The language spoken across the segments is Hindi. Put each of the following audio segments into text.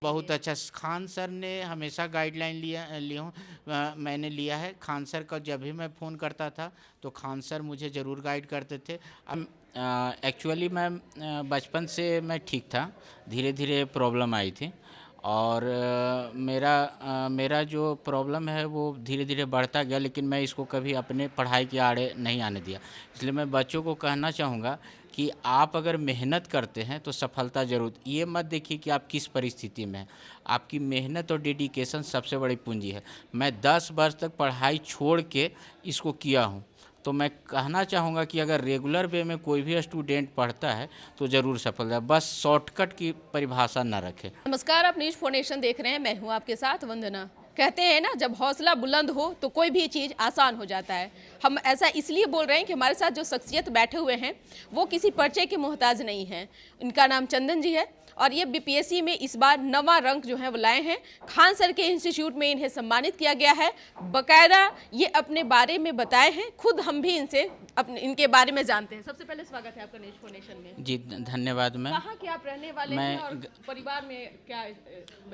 बहुत अच्छा खान सर ने हमेशा गाइडलाइन मैंने लिया है। खान सर का जब भी मैं फ़ोन करता था तो खान सर मुझे ज़रूर गाइड करते थे। अब एक्चुअली मैं बचपन से मैं ठीक था, धीरे धीरे प्रॉब्लम आई थी और मेरा जो प्रॉब्लम है वो धीरे धीरे बढ़ता गया, लेकिन मैं इसको कभी अपने पढ़ाई के आड़े नहीं आने दिया। इसलिए मैं बच्चों को कहना चाहूँगा कि आप अगर मेहनत करते हैं तो सफलता ज़रूर, ये मत देखिए कि आप किस परिस्थिति में हैं। आपकी मेहनत और डेडिकेशन सबसे बड़ी पूंजी है। मैं 10 वर्ष तक पढ़ाई छोड़ के इसको किया हूँ, तो मैं कहना चाहूँगा कि अगर रेगुलर वे में कोई भी स्टूडेंट पढ़ता है तो ज़रूर सफल है, बस शॉर्टकट की परिभाषा ना रखें। नमस्कार, आप न्यूज फोनेशन देख रहे हैं। मैं हूं आपके साथ वंदना। कहते हैं ना, जब हौसला बुलंद हो तो कोई भी चीज़ आसान हो जाता है। हम ऐसा इसलिए बोल रहे हैं कि हमारे साथ जो शख्सियत बैठे हुए हैं वो किसी पर्चे के मोहताज नहीं हैं। इनका नाम चंदन जी है और ये बीपीएससी में इस बार 9वां रैंक जो है वो लाए हैं। खान सर के इंस्टीट्यूट में इन्हें सम्मानित किया गया है। बाकायदा ये अपने बारे में बताए हैं, खुद हम भी इनसे अपने इनके बारे में जानते हैं। सबसे पहले स्वागत है आपका न्यूज फोनेशन में। जी धन्यवाद मैम। कहाँ के आप रहने वाले मैं हैं और परिवार में क्या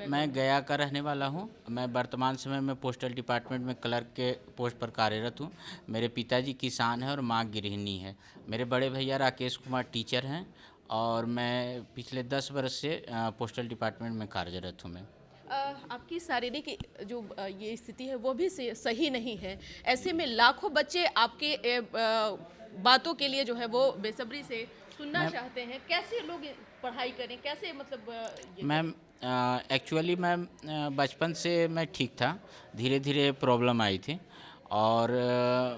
मैं गया का रहने वाला हूँ। मैं वर्तमान समय में पोस्टल डिपार्टमेंट में क्लर्क के पोस्ट पर कार्यरत हूँ। मेरे पिताजी किसान हैं और माँ गृहिणी है। मेरे बड़े भैया राकेश कुमार टीचर हैं और मैं पिछले 10 वर्ष से पोस्टल डिपार्टमेंट में कार्यरत हूँ मैं। आपकी शारीरिक जो ये स्थिति है वो भी सही नहीं है। ऐसे में लाखों बच्चे आपके बातों के लिए जो है वो बेसब्री से सुनना चाहते हैं। कैसे लोग पढ़ाई करें, कैसे मतलब ये मैम एक्चुअली मैम बचपन से मैं ठीक था, धीरे धीरे प्रॉब्लम आई थी और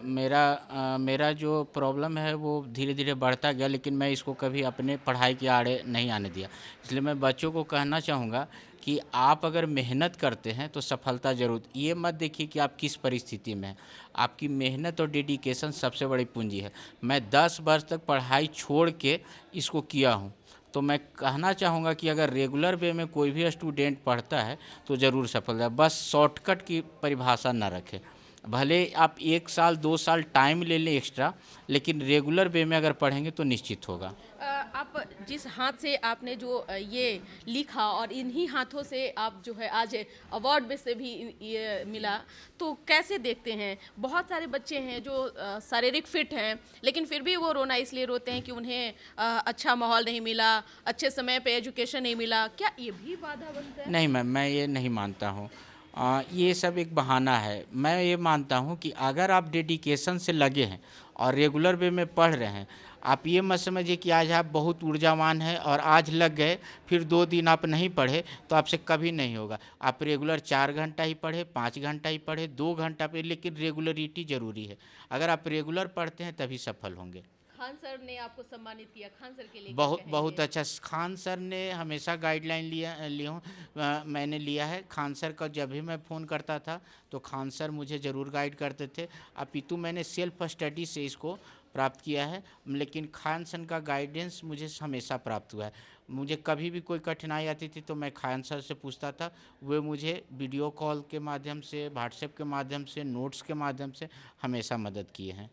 मेरा जो प्रॉब्लम है वो धीरे धीरे बढ़ता गया, लेकिन मैं इसको कभी अपने पढ़ाई के आड़े नहीं आने दिया। इसलिए मैं बच्चों को कहना चाहूँगा कि आप अगर मेहनत करते हैं तो सफलता ज़रूर, ये मत देखिए कि आप किस परिस्थिति में हैं। आपकी मेहनत और डेडिकेशन सबसे बड़ी पूंजी है। मैं 10 वर्ष तक पढ़ाई छोड़ के इसको किया हूँ, तो मैं कहना चाहूँगा कि अगर रेगुलर वे में कोई भी स्टूडेंट पढ़ता है तो ज़रूर सफल है, बस शॉर्टकट की परिभाषा ना रखें। भले आप 1 साल 2 साल टाइम ले लें एक्स्ट्रा, लेकिन रेगुलर वे में अगर पढ़ेंगे तो निश्चित होगा। आप जिस हाथ से आपने जो ये लिखा और इन्हीं हाथों से आप जो है आज अवार्ड में से भी ये मिला, तो कैसे देखते हैं? बहुत सारे बच्चे हैं जो शारीरिक फिट हैं लेकिन फिर भी वो रोना इसलिए रोते हैं कि उन्हें अच्छा माहौल नहीं मिला, अच्छे समय पे एजुकेशन नहीं मिला। क्या ये भी बाधा बनता है? नहीं मैम, मैं ये नहीं मानता हूँ। ये सब एक बहाना है। मैं ये मानता हूँ कि अगर आप डेडिकेशन से लगे हैं और रेगुलर वे में पढ़ रहे हैं, आप ये मत समझिए कि आज आप बहुत ऊर्जावान हैं और आज लग गए, फिर 2 दिन आप नहीं पढ़े तो आपसे कभी नहीं होगा। आप रेगुलर 4 घंटा ही पढ़े, 5 घंटा ही पढ़े, 2 घंटा पे, लेकिन रेगुलरिटी ज़रूरी है। अगर आप रेगुलर पढ़ते हैं तभी सफल होंगे। खान सर ने आपको सम्मानित किया, खान सर के लिए क्या बहुत बहुत कहेंगे? अच्छा। खान सर ने हमेशा गाइडलाइन मैंने लिया है। खान सर का जब भी मैं फ़ोन करता था तो खान सर मुझे ज़रूर गाइड करते थे। अपितु मैंने सेल्फ स्टडी से इसको प्राप्त किया है, लेकिन खान सर का गाइडेंस मुझे हमेशा प्राप्त हुआ है। मुझे कभी भी कोई कठिनाई आती थी तो मैं खान सर से पूछता था। वे मुझे वीडियो कॉल के माध्यम से, व्हाट्सएप के माध्यम से, नोट्स के माध्यम से हमेशा मदद किए हैं।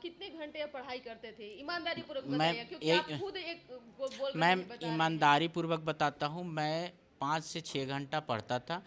कितने घंटे आप पढ़ाई करते थे? ईमानदारी पूर्वक मैं बताइए, क्योंकि आप खुद एक बोल रहे मैम हैं, बता रहे हैं। ईमानदारी पूर्वक बताता हूँ, मैं 5 से 6 घंटा पढ़ता था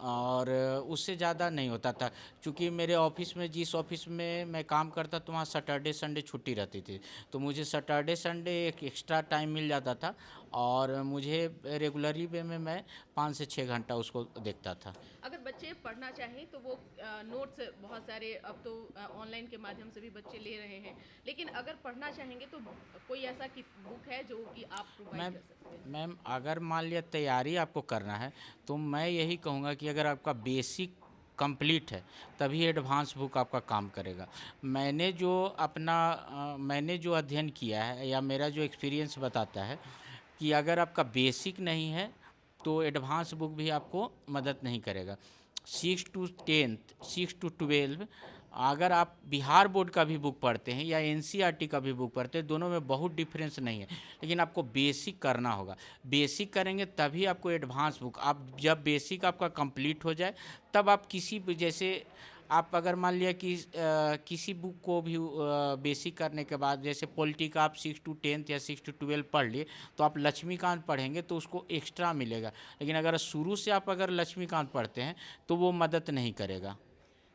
और उससे ज़्यादा नहीं होता था, क्योंकि मेरे ऑफिस में, जिस ऑफिस में मैं काम करता तो वहाँ सैटरडे संडे छुट्टी रहती थी, तो मुझे सैटरडे संडे एक एक्स्ट्रा टाइम मिल जाता था और मुझे रेगुलरली वे में मैं 5 से 6 घंटा उसको देखता था। अगर बच्चे पढ़ना चाहें तो वो नोट्स बहुत सारे अब तो ऑनलाइन के माध्यम से भी बच्चे ले रहे हैं, लेकिन अगर पढ़ना चाहेंगे तो कोई ऐसा बुक है जो कि आप प्रोवाइड मैम कर सकते हैं? मैम अगर मान लिया तैयारी आपको करना है तो मैं यही कहूँगा कि अगर आपका बेसिक कंप्लीट है तभी एडवांस बुक आपका काम करेगा। मैंने जो अध्ययन किया है या मेरा जो एक्सपीरियंस बताता है कि अगर आपका बेसिक नहीं है तो एडवांस बुक भी आपको मदद नहीं करेगा। 6 टू 10th, 6 टू 12, अगर आप बिहार बोर्ड का भी बुक पढ़ते हैं या एनसीईआरटी का भी बुक पढ़ते हैं, दोनों में बहुत डिफरेंस नहीं है, लेकिन आपको बेसिक करना होगा। बेसिक करेंगे तभी आपको एडवांस बुक, आप जब बेसिक आपका कंप्लीट हो जाए तब आप किसी भी, जैसे आप अगर मान लिया कि किसी बुक को भी बेसिक करने के बाद, जैसे पॉलिटी का आप 6 to 10th या 6 to 12 पढ़ लिए, तो आप लक्ष्मीकांत पढ़ेंगे तो उसको एक्स्ट्रा मिलेगा। लेकिन अगर शुरू से आप अगर लक्ष्मीकांत पढ़ते हैं तो वो मदद नहीं करेगा।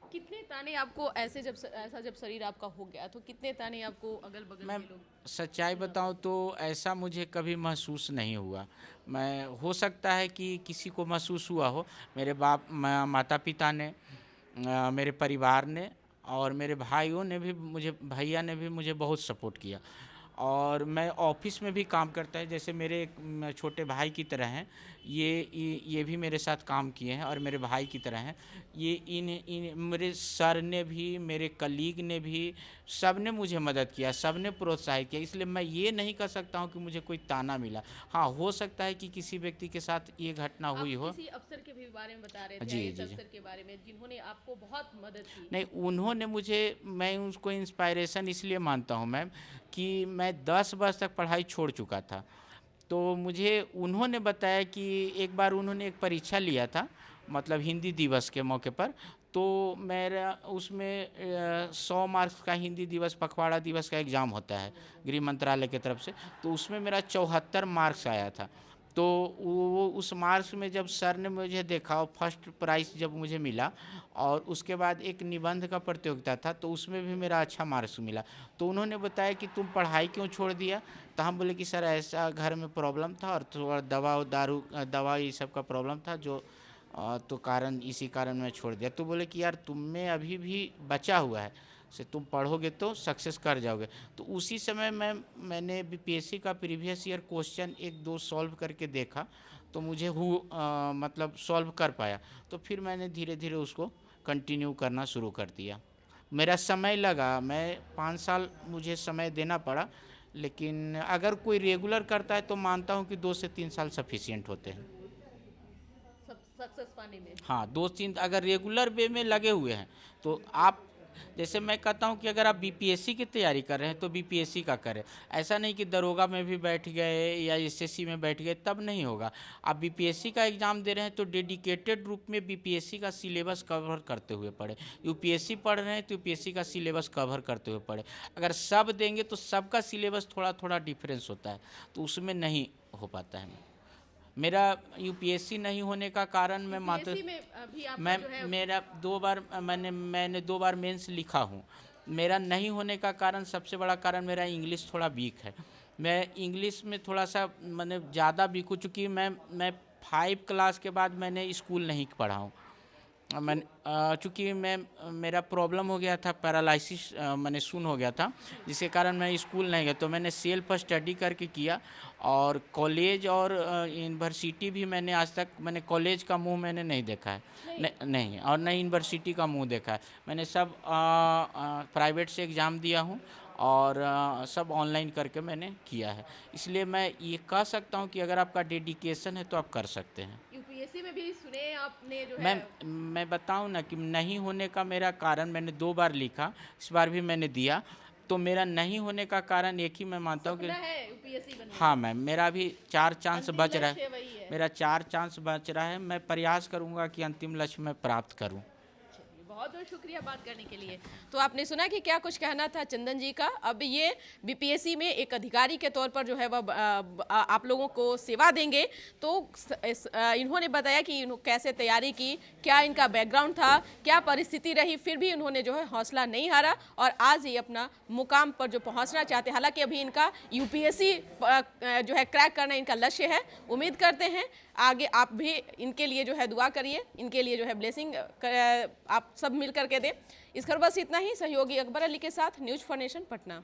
कितने ताने आपको ऐसे जब शरीर आपका हो गया तो कितने ताने आपको अगल बगल मैं के लोग? सच्चाई बताऊं तो ऐसा मुझे कभी महसूस नहीं हुआ। मैं, हो सकता है कि किसी को महसूस हुआ हो। मेरे माता पिता ने, मेरे परिवार ने और मेरे भाइयों ने भी मुझे, भैया ने भी मुझे बहुत सपोर्ट किया। और मैं ऑफिस में भी काम करता है, जैसे मेरे एक छोटे भाई की तरह हैं। ये भी मेरे साथ काम किए हैं और मेरे भाई की तरह हैं। ये इन मेरे सर ने भी, मेरे कलीग ने भी, सब ने मुझे मदद किया, सब ने प्रोत्साहित किया। इसलिए मैं ये नहीं कह सकता हूँ कि मुझे कोई ताना मिला। हाँ, हो सकता है कि किसी व्यक्ति के साथ ये घटना हुई हो। आप किसी अफसर के भी बारे में बता रहे थे, जी, इस जी, जी। अफसर के बारे में जिन्होंने आपको बहुत मदद की। नहीं, उन्होंने मुझे, मैं उसको इंस्पायरेशन इसलिए मानता हूँ मैम कि मैं 10 वर्ष तक पढ़ाई छोड़ चुका था। तो मुझे उन्होंने बताया कि एक बार उन्होंने एक परीक्षा लिया था, मतलब हिंदी दिवस के मौके पर। तो मेरा उसमें 100 मार्क्स का हिंदी दिवस, पखवाड़ा दिवस का एग्ज़ाम होता है गृह मंत्रालय की तरफ से। तो उसमें मेरा 74 मार्क्स आया था। तो वो उस मार्क्स में जब सर ने मुझे देखा और फर्स्ट प्राइज़ जब मुझे मिला, और उसके बाद एक निबंध का प्रतियोगिता था तो उसमें भी मेरा अच्छा मार्क्स मिला। तो उन्होंने बताया कि तुम पढ़ाई क्यों छोड़ दिया? तो हम बोले कि सर ऐसा घर में प्रॉब्लम था और थोड़ा दवा ये सब का प्रॉब्लम था, जो तो इसी कारण मैं छोड़ दिया। तो बोले कि यार तुम में अभी भी बचा हुआ है, से तुम पढ़ोगे तो सक्सेस कर जाओगे। तो उसी समय मैंने बीपीएससी का प्रीवियस ईयर क्वेश्चन 1-2 सॉल्व करके देखा, तो मुझे मतलब सॉल्व कर पाया। तो फिर मैंने धीरे धीरे उसको कंटिन्यू करना शुरू कर दिया। मेरा समय लगा, मैं 5 साल मुझे समय देना पड़ा। लेकिन अगर कोई रेगुलर करता है तो मानता हूँ कि 2 से 3 साल सफिशिएंट होते हैं। सक्सेस पाने में। हाँ, 2-3 अगर रेगुलर वे में लगे हुए हैं तो आप, जैसे मैं कहता हूँ कि अगर आप बीपीएससी की तैयारी कर रहे हैं तो बीपीएससी का करें। ऐसा नहीं कि दरोगा में भी बैठ गए या एसएससी में बैठ गए, तब नहीं होगा। आप बीपीएससी का एग्ज़ाम दे रहे हैं तो डेडिकेटेड रूप में बीपीएससी का सिलेबस कवर करते हुए पढ़े। यूपीएससी पढ़ रहे हैं तो यूपीएससी का सिलेबस कवर करते हुए पढ़े। अगर सब देंगे तो सबका सिलेबस थोड़ा थोड़ा डिफरेंस होता है, तो उसमें नहीं हो पाता है। मेरा यूपीएससी नहीं होने का कारण मैं मानता, यूपीएससी में अभी आपका मैं जो है मेरा 2 बार मैंने 2 बार मेंस लिखा हूँ। मेरा नहीं होने का कारण, सबसे बड़ा कारण मेरा इंग्लिश थोड़ा वीक है। मैं इंग्लिश में थोड़ा सा मैंने ज़्यादा वीक हो, चूँकि मैं 5 क्लास के बाद मैंने स्कूल नहीं पढ़ा हूँ। चूँकि मेरा प्रॉब्लम हो गया था, पैरालिसिस मैंने सुन हो गया था, जिसके कारण मैं स्कूल नहीं गया। तो मैंने सेल्फ स्टडी करके किया। और कॉलेज और यूनिवर्सिटी भी मैंने आज तक, मैंने कॉलेज का मुंह मैंने नहीं देखा है, नहीं, और नहीं यूनिवर्सिटी का मुंह देखा है। मैंने सब प्राइवेट से एग्ज़ाम दिया हूँ और सब ऑनलाइन करके मैंने किया है। इसलिए मैं ये कह सकता हूँ कि अगर आपका डेडिकेशन है तो आप कर सकते हैं। यूपीएससी में भी सुने आपने जो है। मैं बताऊं ना कि नहीं होने का मेरा कारण, मैंने 2 बार लिखा, इस बार भी मैंने दिया। तो मेरा नहीं होने का कारण एक ही मैं मानता हूँ कि, सपना है यूपीएससी बनने हाँ मैम, मेरा भी 4 चांस अंतिम बच रहा लक्ष्य है। वही है। मेरा 4 चांस बच रहा है। मैं प्रयास करूँगा कि अंतिम लक्ष्य मैं प्राप्त करूँ। चलिए, बहुत बहुत शुक्रिया बात करने के लिए। तो आपने सुना कि क्या कुछ कहना था चंदन जी का। अब ये बीपीएससी में एक अधिकारी के तौर पर जो है वह आप लोगों को सेवा देंगे। तो इन्होंने बताया कि कैसे तैयारी की, क्या इनका बैकग्राउंड था, क्या परिस्थिति रही, फिर भी उन्होंने जो है हौसला नहीं हारा और आज ये अपना मुकाम पर जो पहुंचना चाहते हैं। हालांकि अभी इनका यूपीएससी जो है क्रैक करना इनका लक्ष्य है। उम्मीद करते हैं आगे आप भी इनके लिए जो है दुआ करिए, इनके लिए जो है ब्लेसिंग आप सब मिल करके दें। इस खबर बस इतना ही। सहयोगी अकबर अली के साथ न्यूज़ फॉर नेशन पटना।